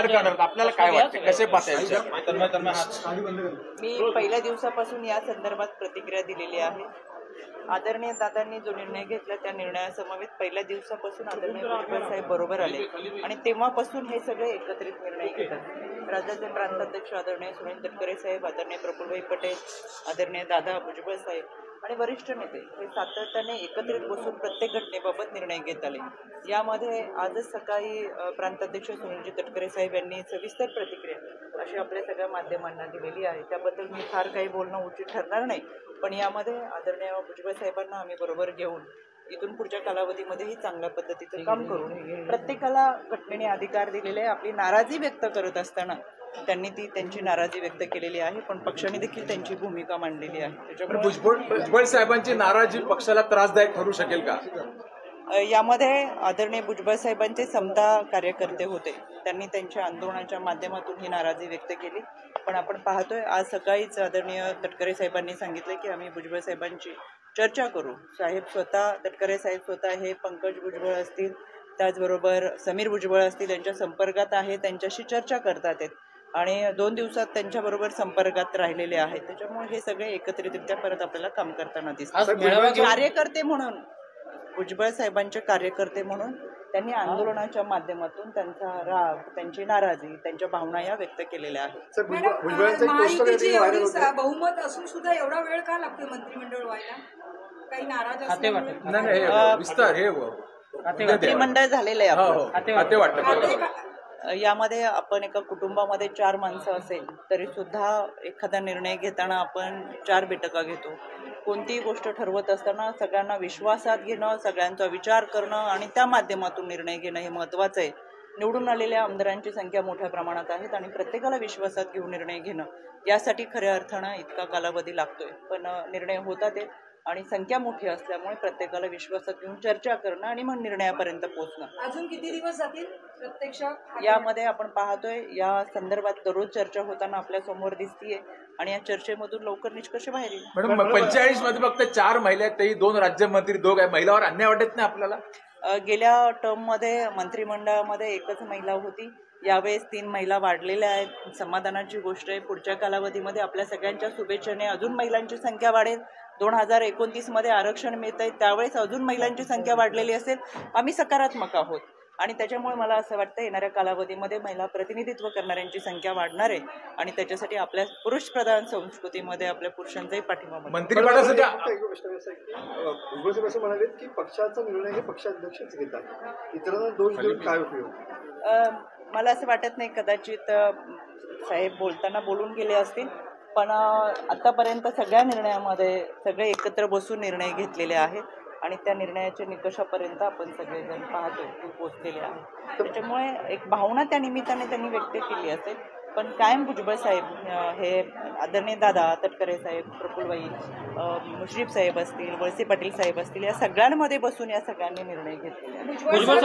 जाहीर करणार आपल्याला काय वाटतं, कसे पाहताय? मी पहिल्या दिवसापासून या संदर्भात प्रतिक्रिया दिलेली आहे. आदरणीय दादांनी जो निर्णय घेतला त्या निर्णयासमवेत पहिल्या दिवसापासून आदरणीय भुजबळ साहेब बरोबर आले आणि तेव्हापासून हे सगळे एकत्रित निर्णय घेतात. राज्याचे प्रांताध्यक्ष आदरणीय सुनील तटकरे साहेब, आदरणीय प्रफुल्लभाई पटेल, आदरणीय दादा भुजबळ साहेब आणि वरिष्ठ नेते हे सातत्याने एकत्रित बसून प्रत्येक घटनेबाबत निर्णय घेत आले. यामध्ये आजच सकाळी प्रांताध्यक्ष सुनीलजी तटकरे साहेब यांनी सविस्तर प्रतिक्रिया अशी आपल्या सगळ्या माध्यमांना दिलेली आहे. त्याबद्दल मी फार काही बोलणं उचित ठरणार नाही, पण यामध्ये आदरणीय भुजबळ साहेबांना आम्ही बरोबर घेऊन इथून पुढच्या कालावधीमध्येही चांगल्या पद्धतीचं काम करून प्रत्येकाला घटनेने अधिकार दिलेले आहे. आपली नाराजी व्यक्त करत असताना त्यांनी त्यांची नाराजी व्यक्त केलेली आहे, पण पक्षाने देखील त्यांची भूमिका मांडलेली आहे. त्याच्यामुळे भुजबळ साहेबांची नाराजी पक्षाला त्रासदायक ठरू शकेल का? यामध्ये आदरणीय भुजबळ साहेबांचे समता कार्यकर्ते होते, त्यांनी त्यांच्या आंदोलनाच्या माध्यमातून ही नाराजी व्यक्त केली. पण आपण पाहतोय आज सकाळीच आदरणीय तटकरे साहेबांनी सांगितलं की आम्ही भुजबळ साहेबांची चर्चा करू. साहेब स्वतः तटकरे साहेब स्वतः हे पंकज भुजबळ असतील, त्याचबरोबर समीर भुजबळ असतील, यांच्या संपर्कात आहे, त्यांच्याशी चर्चा करतात आहेत आणि 2 दिवसात त्यांच्याबरोबर संपर्कात राहिलेले आहेत. त्याच्यामुळे हे सगळे एकत्रितरित्या परत आपल्याला काम करताना दिसतात. कार्यकर्ते म्हणून भुजबळ साहेबांचे कार्यकर्ते म्हणून त्यांनी आंदोलनाच्या माध्यमातून त्यांचा राग, त्यांची नाराजी, त्यांच्या भावना या व्यक्त केलेल्या आहेत. बहुमत असून सुद्धा एवढा वेळ का लागतो मंत्रिमंडळ व्हायला? काही नाराज मंत्रिमंडळ झालेलं आहे. यामध्ये आपण एका कुटुंबामध्ये 4 माणसं असेल तरी सुद्धा एखादा निर्णय घेताना आपण 4 बैठका घेतो. कोणतीही गोष्ट ठरवत असताना सगळ्यांना विश्वासात घेणं, सगळ्यांचा विचार करणं आणि त्या माध्यमातून निर्णय घेणं हे महत्त्वाचं आहे. निवडून आलेल्या आमदारांची संख्या मोठ्या प्रमाणात आहे आणि प्रत्येकाला विश्वासात घेऊन निर्णय घेणं यासाठी खऱ्या अर्थानं इतका कालावधी लागतोय. पण निर्णय होतात आणि संख्या मोठी असल्यामुळे प्रत्येकाला विश्वासात घेऊन चर्चा करणं आणि मग निर्णयापर्यंत पोहोचणं. अजून किती दिवस जातील प्रत्यक्ष? यामध्ये आपण पाहतोय या संदर्भात दररोज चर्चा होताना आपल्या समोर दिसतीये आणि या चर्चेमधून लवकर निष्कर्ष बाहेर येईल. मॅडम 45 मध्ये फक्त 4 महिला आहेत, तेही 2 राज्यमंत्री, 2 आहे. महिलावर अन्याय वाटत नाही आपल्याला? गेल्या टर्ममध्ये मंत्रिमंडळामध्ये एकच महिला होती, यावेळेस 3 महिला वाढलेल्या आहेत. समाधानाची गोष्ट आहे. पुढच्या कालावधीमध्ये आपल्या सगळ्यांच्या शुभेच्छेने अजून महिलांची संख्या वाढेल. 2029 मध्ये आरक्षण मिळत आहे, त्यावेळेस अजून महिलांची संख्या वाढलेली असेल. आम्ही सकारात्मक आहोत आणि त्याच्यामुळे मला असं वाटतं येणाऱ्या कालावधीमध्ये महिला प्रतिनिधित्व करणाऱ्यांची संख्या वाढणार आहे आणि त्याच्यासाठी आपल्या पुरुष प्रधान संस्कृतीमध्ये आपल्या पुरुषांचाही पाठिंबा मंत्रिमंडळासाठी असं म्हणाले की पक्षाचा निर्णय हे पक्षाध्यक्षच घेतात, इतरांना दोष देऊन काय उपयोग? मला असं वाटत नाही. कदाचित साहेब बोलताना बोलून गेले असतील, पण आतापर्यंत सगळ्या निर्णयामध्ये सगळे एकत्र बसून निर्णय घेतलेले आहेत आणि त्या निर्णयाच्या निकषापर्यंत आपण सगळेजण पाहतो की पोचलेले आहे. त्याच्यामुळे एक भावना त्या निमित्ताने त्यांनी व्यक्त केली असेल, पण कायम भुजबळ साहेब हे आदरणीय दादा तटकरे साहेब, प्रफुल्लभाई, मुश्रीफ साहेब असतील, वळसे पाटील साहेब असतील, या सगळ्यांमध्ये बसून या सगळ्यांनी निर्णय घेतलेले. भुजबळ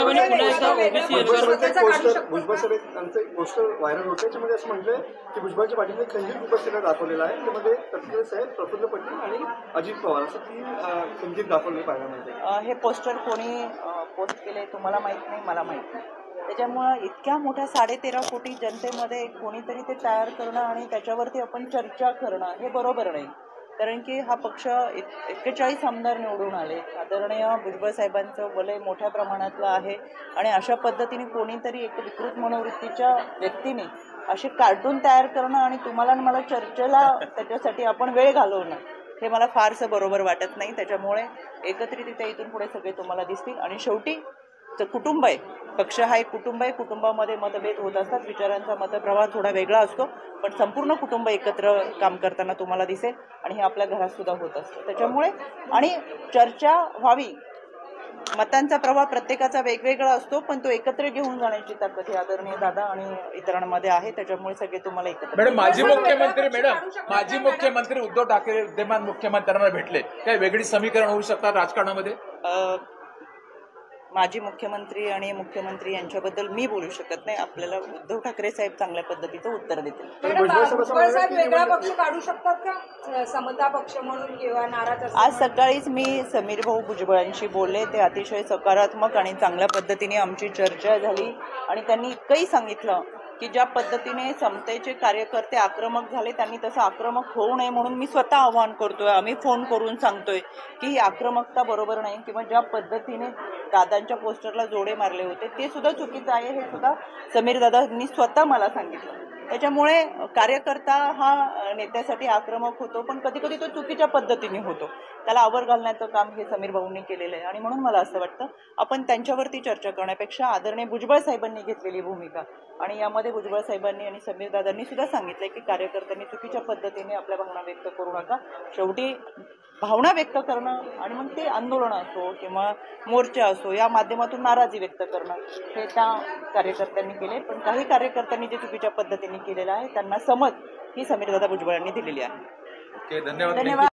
साहेबांचं एक पोस्टर व्हायरल होतं, त्याच्यामध्ये असं म्हटलंय की भुजबळच्या पाठीमध्ये खंजीर उपस्थित दाखवलेला आहे, त्यामध्ये तटकरे साहेब, प्रफुल्ल पटेल आणि अजित पवार असं 3 खंजीर दाखवले पाहायला मिळते. हे पोस्टर कोणी पोस्ट केले तुम्हाला माहित नाही, मला माहित नाही. त्याच्यामुळं इतक्या मोठ्या 13.5 कोटी जनतेमध्ये कोणीतरी ते तयार करणं आणि त्याच्यावरती आपण चर्चा करणं हे बरोबर नाही. कारण की हा पक्ष 41 आमदार निवडून आले, आदरणीय भुजबळ साहेबांचं वलय मोठ्या प्रमाणातलं आहे आणि अशा पद्धतीने कोणीतरी एक विकृत मनोवृत्तीच्या व्यक्तीने असे कार्टून तयार करणं आणि तुम्हाला आणि मला चर्चेला त्याच्यासाठी आपण वेळ घालवणं हे मला फारसं बरोबर वाटत नाही. त्याच्यामुळे एकत्रितरित्या इथून पुढे सगळे तुम्हाला दिसतील आणि शेवटी कुटुंब आहे, पक्ष हा एक कुटुंब आहे. कुटुंबामध्ये मतभेद होत असतात, विचारांचा मतप्रवाह थोडा वेगळा असतो, पण संपूर्ण कुटुंब एकत्र काम करताना तुम्हाला दिसेल आणि हे आपल्या घरात सुद्धा होत असतं. त्याच्यामुळे आणि चर्चा व्हावी, मतांचा प्रवाह प्रत्येकाचा वेगवेगळा असतो, पण तो एकत्र घेऊन जाण्याची ताकद ही आदरणीय दादा आणि इतरांमध्ये आहे. त्याच्यामुळे सगळे तुम्हाला एकत्र. माजी मुख्यमंत्री उद्धव ठाकरे विद्यमान मुख्यमंत्र्यांना भेटले, काय वेगळी समीकरण होऊ शकतात राजकारणामध्ये? माजी मुख्यमंत्री आणि मुख्यमंत्री यांच्याबद्दल मी बोलू शकत नाही. आपल्याला उद्धव ठाकरे साहेब चांगल्या पद्धतीचं उत्तर देतील. वेगळा पक्ष काढू शकतात का, समता पक्ष म्हणून किंवा नाराज? आज सकाळीच मी समीर भाऊ भुजबळांशी बोलले, ते अतिशय सकारात्मक आणि चांगल्या पद्धतीने आमची चर्चा झाली आणि त्यांनी इतकंही सांगितलं की ज्या पद्धतीने समतेचे कार्यकर्ते आक्रमक झाले त्यांनी तसं आक्रमक होऊ नये म्हणून मी स्वतः आवाहन करतोय, आम्ही फोन करून सांगतोय की ही आक्रमकता बरोबर नाही, किंवा ज्या पद्धतीने दादांच्या पोस्टरला जोडे मारले होते ते सुद्धा चुकीचं आहे, हे सुद्धा समीर दादांनी स्वतः मला सांगितलं. त्याच्यामुळे कार्यकर्ता हा नेत्यासाठी आक्रमक होतो, पण कधी कधी तो चुकीच्या पद्धतीने होतो, त्याला आवर घालण्याचं काम हे समीर भाऊंनी केलेलं आहे. आणि म्हणून मला असं वाटतं आपण त्यांच्यावरती चर्चा करण्यापेक्षा आदरणीय भुजबळ साहेबांनी घेतलेली भूमिका, आणि यामध्ये भुजबळ साहेबांनी आणि समीर दादांनी सुद्धा सांगितलंय की कार्यकर्त्यांनी चुकीच्या पद्धतीने आपल्या भावना व्यक्त करू नका. शेवटी भावना व्यक्त करणं आणि मग ते आंदोलन असो किंवा मोर्चा असो या माध्यमातून नाराजी व्यक्त करणं हे त्या कार्यकर्त्यांनी केले. पण काही कार्यकर्त्यांनी जे चुकीच्या पद्धतीने केलेलं आहे त्यांना समज ही समीरदादा भुजबळांनी दिलेली आहे. ओके, धन्यवाद. धन्यवाद.